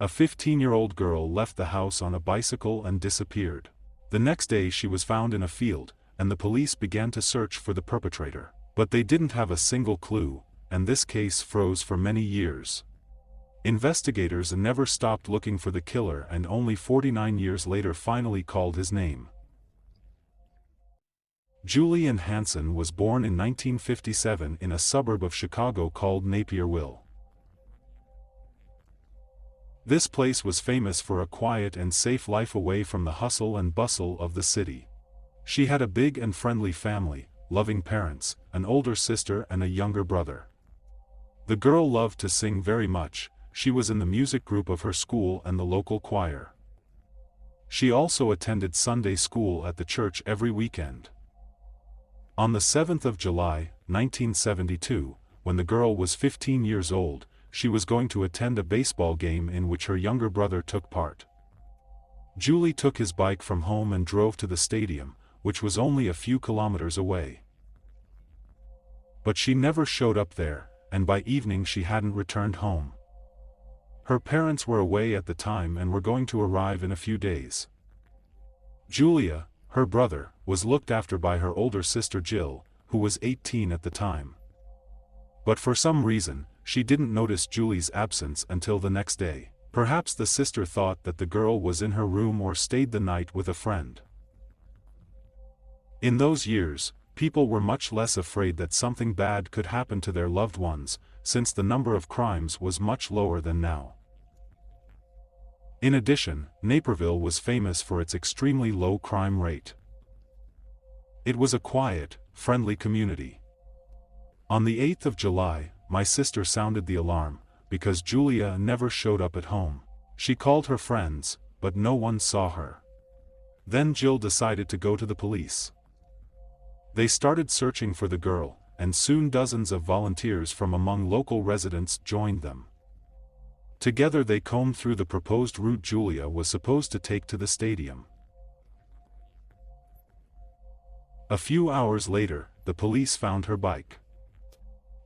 A 15-year-old girl left the house on a bicycle and disappeared. The next day she was found in a field, and the police began to search for the perpetrator. But they didn't have a single clue, and this case froze for many years. Investigators never stopped looking for the killer, and only 49 years later finally called his name. Julian Hanson was born in 1957 in a suburb of Chicago called Napierville. This place was famous for a quiet and safe life away from the hustle and bustle of the city. She had a big and friendly family, loving parents, an older sister and a younger brother. The girl loved to sing very much. She was in the music group of her school and the local choir. She also attended Sunday school at the church every weekend. On the 7th of July, 1972, when the girl was 15 years old, she was going to attend a baseball game in which her younger brother took part. Julie took his bike from home and drove to the stadium, which was only a few kilometers away. But she never showed up there, and by evening she hadn't returned home. Her parents were away at the time and were going to arrive in a few days. Julia, her brother, was looked after by her older sister Jill, who was 18 at the time. But for some reason, she didn't notice Julie's absence until the next day. Perhaps the sister thought that the girl was in her room or stayed the night with a friend. In those years, people were much less afraid that something bad could happen to their loved ones, since the number of crimes was much lower than now. In addition, Naperville was famous for its extremely low crime rate. It was a quiet, friendly community. On the 8th of July, my sister sounded the alarm, because Julia never showed up at home. She called her friends, but no one saw her. Then Jill decided to go to the police. They started searching for the girl, and soon dozens of volunteers from among local residents joined them. Together they combed through the proposed route Julia was supposed to take to the stadium. A few hours later, the police found her bike.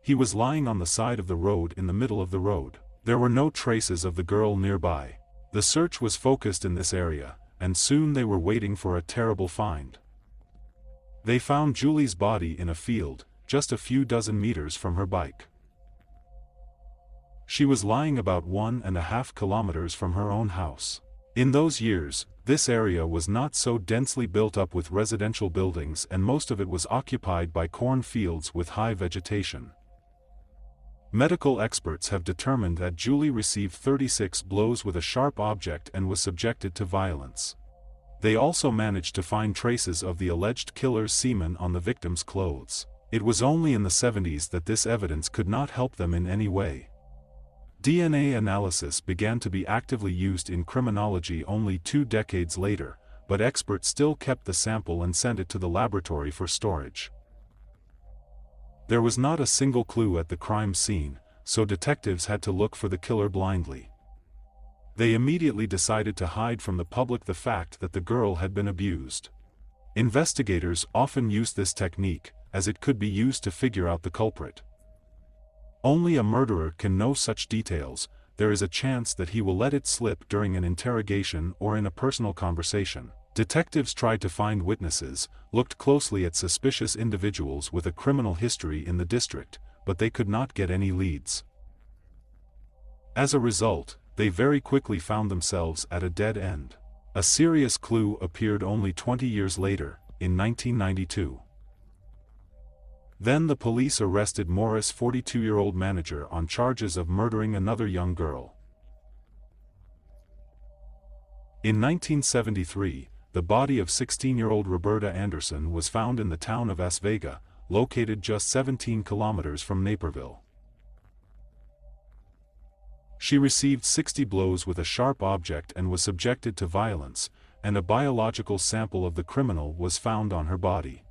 He was lying on the side of the road in the middle of the road. There were no traces of the girl nearby. The search was focused in this area, and soon they were waiting for a terrible find. They found Julie's body in a field, just a few dozen meters from her bike. She was lying about 1.5 kilometers from her own house. In those years, this area was not so densely built up with residential buildings, and most of it was occupied by corn fields with high vegetation. Medical experts have determined that Julie received 36 blows with a sharp object and was subjected to violence. They also managed to find traces of the alleged killer's semen on the victim's clothes. It was only in the 70s that this evidence could not help them in any way. DNA analysis began to be actively used in criminology only 2 decades later, but experts still kept the sample and sent it to the laboratory for storage. There was not a single clue at the crime scene, so detectives had to look for the killer blindly. They immediately decided to hide from the public the fact that the girl had been abused. Investigators often use this technique, as it could be used to figure out the culprit. Only a murderer can know such details. There is a chance that he will let it slip during an interrogation or in a personal conversation. Detectives tried to find witnesses, looked closely at suspicious individuals with a criminal history in the district, but they could not get any leads. As a result, they very quickly found themselves at a dead end. A serious clue appeared only 20 years later, in 1992. Then the police arrested Morris' 42-year-old manager on charges of murdering another young girl. In 1973, the body of 16-year-old Roberta Anderson was found in the town of Asvega, located just 17 kilometers from Naperville. She received 60 blows with a sharp object and was subjected to violence, and a biological sample of the criminal was found on her body.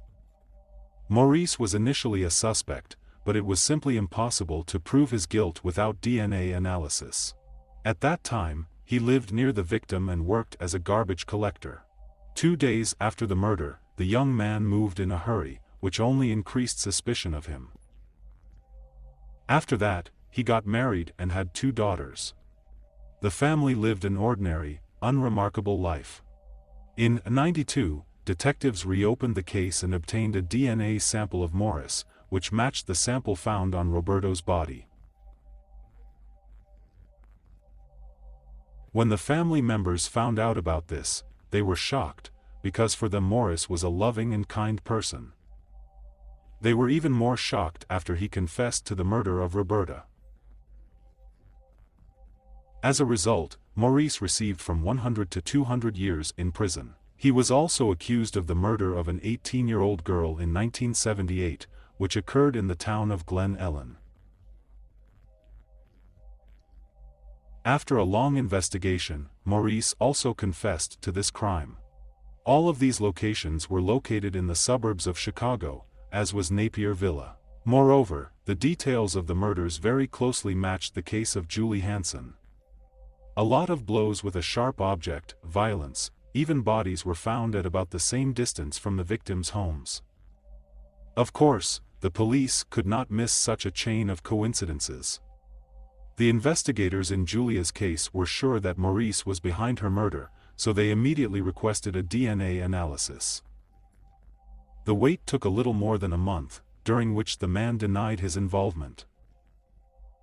Maurice was initially a suspect, but it was simply impossible to prove his guilt without DNA analysis. At that time, he lived near the victim and worked as a garbage collector. 2 days after the murder, the young man moved in a hurry, which only increased suspicion of him. After that, he got married and had 2 daughters. The family lived an ordinary, unremarkable life. In 1992, detectives reopened the case and obtained a DNA sample of Morris, which matched the sample found on Roberto's body. When the family members found out about this, they were shocked, because for them Morris was a loving and kind person. They were even more shocked after he confessed to the murder of Roberta. As a result, Maurice received from 100 to 200 years in prison. He was also accused of the murder of an 18-year-old girl in 1978, which occurred in the town of Glen Ellen. After a long investigation, Maurice also confessed to this crime. All of these locations were located in the suburbs of Chicago, as was Napier Villa. Moreover, the details of the murders very closely matched the case of Julie Hansen. A lot of blows with a sharp object, violence, even bodies were found at about the same distance from the victims' homes. Of course, the police could not miss such a chain of coincidences. The investigators in Julia's case were sure that Maurice was behind her murder, so they immediately requested a DNA analysis. The wait took a little more than a month, during which the man denied his involvement.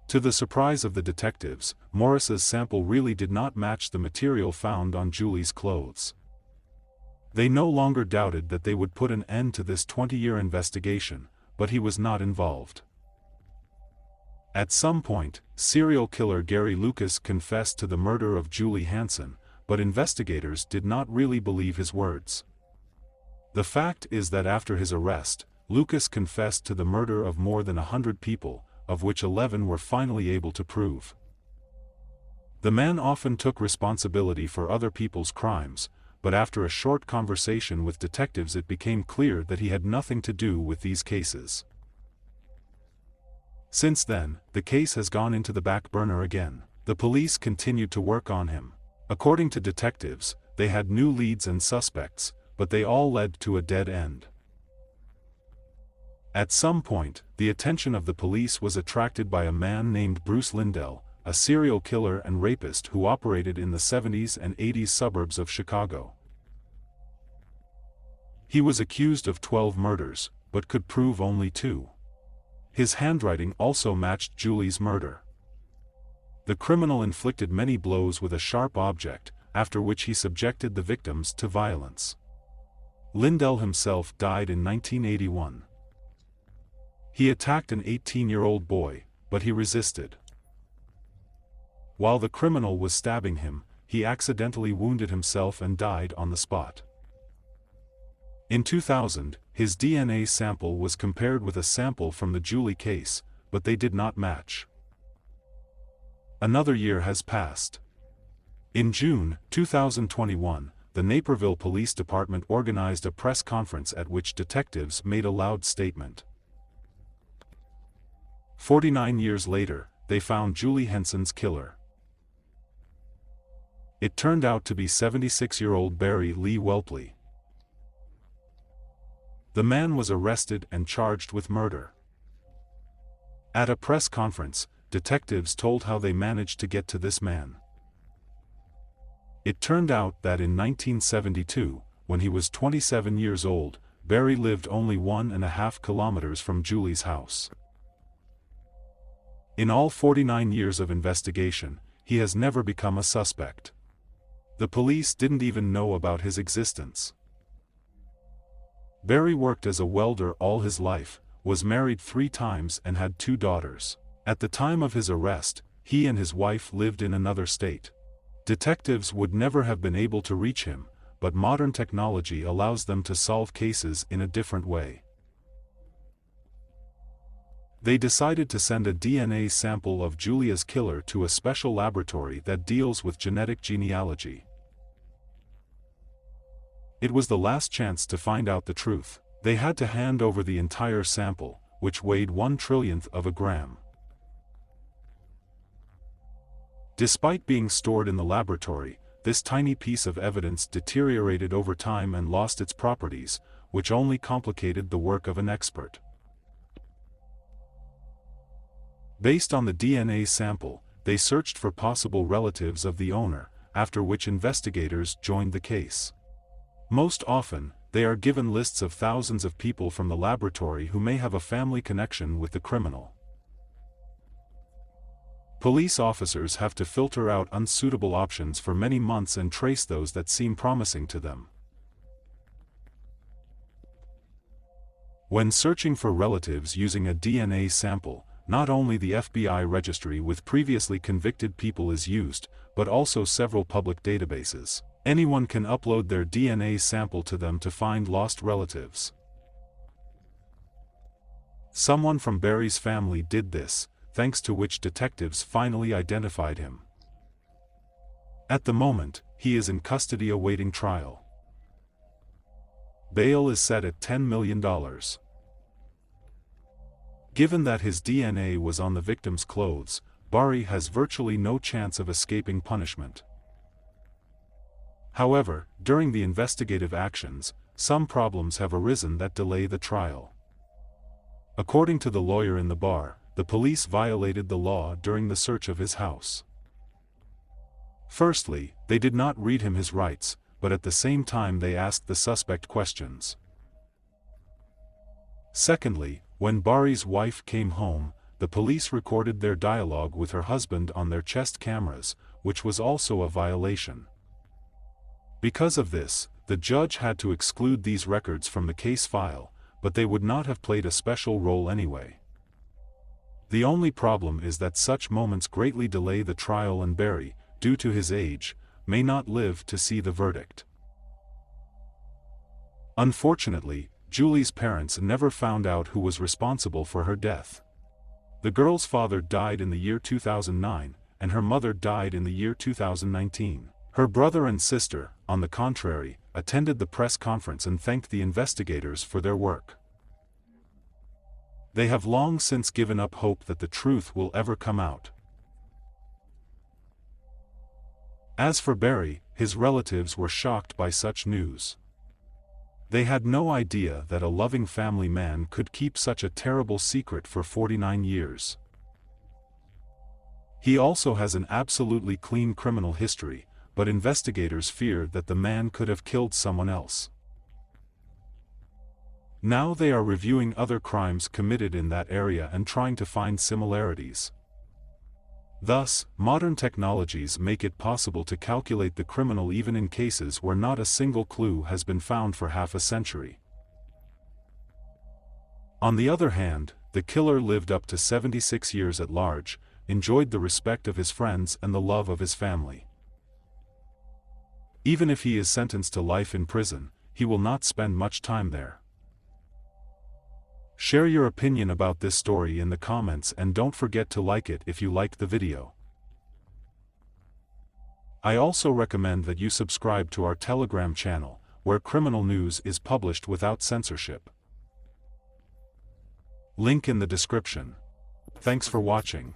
To the surprise of the detectives, Morris's sample really did not match the material found on Julie's clothes. They no longer doubted that they would put an end to this 20-year investigation, but he was not involved. At some point, serial killer Gary Lucas confessed to the murder of Julie Hansen, but investigators did not really believe his words. The fact is that after his arrest, Lucas confessed to the murder of more than 100 people, of which 11 were finally able to prove. The man often took responsibility for other people's crimes, but after a short conversation with detectives it became clear that he had nothing to do with these cases. Since then, the case has gone into the back burner again. The police continued to work on him. According to detectives, they had new leads and suspects, but they all led to a dead end. At some point, the attention of the police was attracted by a man named Bruce Lindell, a serial killer and rapist who operated in the 70s and 80s suburbs of Chicago. He was accused of 12 murders, but could prove only 2. His handwriting also matched Julie's murder. The criminal inflicted many blows with a sharp object, after which he subjected the victims to violence. Lindell himself died in 1981. He attacked an 18-year-old boy, but he resisted. While the criminal was stabbing him, he accidentally wounded himself and died on the spot. In 2000, his DNA sample was compared with a sample from the Julie case, but they did not match. Another year has passed. In June 2021, the Naperville Police Department organized a press conference at which detectives made a loud statement. 49 years later, they found Julie Hansen's killer. It turned out to be 76-year-old Barry Lee Welpley. The man was arrested and charged with murder. At a press conference, detectives told how they managed to get to this man. It turned out that in 1972, when he was 27 years old, Barry lived only 1.5 kilometers from Julie's house. In all 49 years of investigation, he has never become a suspect. The police didn't even know about his existence. Barry worked as a welder all his life, was married 3 times and had 2 daughters. At the time of his arrest, he and his wife lived in another state. Detectives would never have been able to reach him, but modern technology allows them to solve cases in a different way. They decided to send a DNA sample of Julia's killer to a special laboratory that deals with genetic genealogy. It was the last chance to find out the truth. They had to hand over the entire sample, which weighed 1/1,000,000th of a gram. Despite being stored in the laboratory, this tiny piece of evidence deteriorated over time and lost its properties, which only complicated the work of an expert. Based on the DNA sample, they searched for possible relatives of the owner, after which investigators joined the case. Most often, they are given lists of thousands of people from the laboratory who may have a family connection with the criminal. Police officers have to filter out unsuitable options for many months and trace those that seem promising to them. When searching for relatives using a DNA sample, not only the FBI registry with previously convicted people is used, but also several public databases. Anyone can upload their DNA sample to them to find lost relatives. Someone from Barry's family did this, thanks to which detectives finally identified him. At the moment, he is in custody awaiting trial. Bail is set at $10 million. Given that his DNA was on the victim's clothes, Barry has virtually no chance of escaping punishment. However, during the investigative actions, some problems have arisen that delay the trial. According to the lawyer in the bar, the police violated the law during the search of his house. Firstly, they did not read him his rights, but at the same time they asked the suspect questions. Secondly, when Barry's wife came home, the police recorded their dialogue with her husband on their chest cameras, which was also a violation. Because of this, the judge had to exclude these records from the case file, but they would not have played a special role anyway. The only problem is that such moments greatly delay the trial and Barry, due to his age, may not live to see the verdict. Unfortunately, Julie's parents never found out who was responsible for her death. The girl's father died in the year 2009, and her mother died in the year 2019. Her brother and sister, on the contrary, attended the press conference and thanked the investigators for their work. They have long since given up hope that the truth will ever come out. As for Barry, his relatives were shocked by such news. They had no idea that a loving family man could keep such a terrible secret for 49 years. He also has an absolutely clean criminal history, but investigators fear that the man could have killed someone else. Now they are reviewing other crimes committed in that area and trying to find similarities. Thus, modern technologies make it possible to calculate the criminal even in cases where not a single clue has been found for half a century. On the other hand, the killer lived up to 76 years at large, enjoyed the respect of his friends and the love of his family. Even if he is sentenced to life in prison, he will not spend much time there. Share your opinion about this story in the comments and don't forget to like it if you liked the video. I also recommend that you subscribe to our Telegram channel, where criminal news is published without censorship. Link in the description. Thanks for watching.